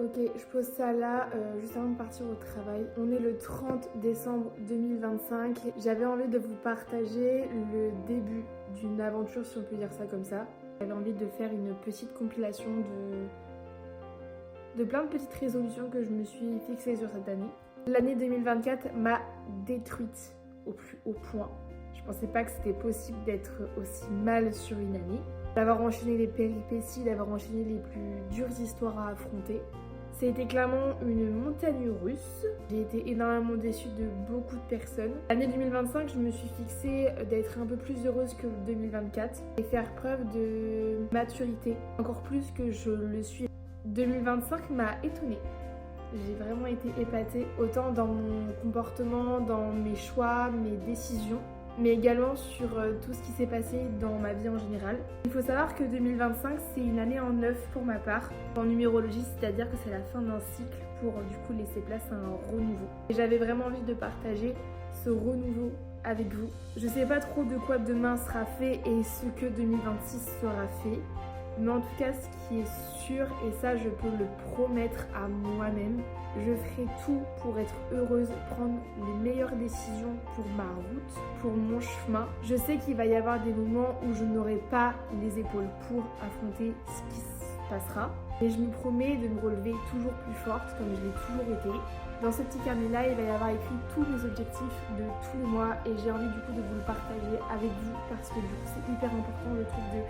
Ok, je pose ça là, juste avant de partir au travail. On est le 30 décembre 2025. J'avais envie de vous partager le début d'une aventure, si on peut dire ça comme ça. J'avais envie de faire une petite compilation de plein de petites résolutions que je me suis fixées sur cette année. L'année 2024 m'a détruite au plus haut point. Je pensais pas que c'était possible d'être aussi mal sur une année. D'avoir enchaîné les péripéties, d'avoir enchaîné les plus dures histoires à affronter. C'était clairement une montagne russe. J'ai été énormément déçue de beaucoup de personnes. L'année 2025, je me suis fixée d'être un peu plus heureuse que 2024 et faire preuve de maturité, encore plus que je le suis. 2025 m'a étonnée. J'ai vraiment été épatée, autant dans mon comportement, dans mes choix, mes décisions, mais également sur tout ce qui s'est passé dans ma vie en général. Il faut savoir que 2025, c'est une année en neuf pour ma part, en numérologie, c'est-à-dire que c'est la fin d'un cycle pour du coup laisser place à un renouveau. Et j'avais vraiment envie de partager ce renouveau avec vous. Je sais pas trop de quoi demain sera fait et ce que 2026 sera fait. Mais en tout cas, ce qui est sûr, et ça je peux le promettre à moi-même, je ferai tout pour être heureuse, prendre les meilleures décisions pour ma route, pour mon chemin. Je sais qu'il va y avoir des moments où je n'aurai pas les épaules pour affronter ce qui se passera. Mais je me promets de me relever toujours plus forte, comme je l'ai toujours été. Dans ce petit carnet-là, il va y avoir écrit tous mes objectifs de tous les mois et j'ai envie du coup de vous le partager avec vous parce que du coup c'est hyper important le truc de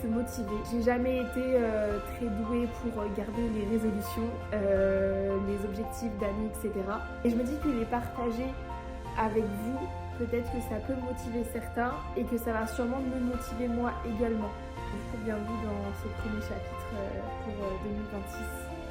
se motiver. J'ai jamais été très douée pour garder les résolutions, les objectifs d'année, etc. Et je me dis que les partager avec vous, peut-être que ça peut motiver certains et que ça va sûrement me motiver moi également. Du coup, bienvenue dans ce premier chapitre pour 2026.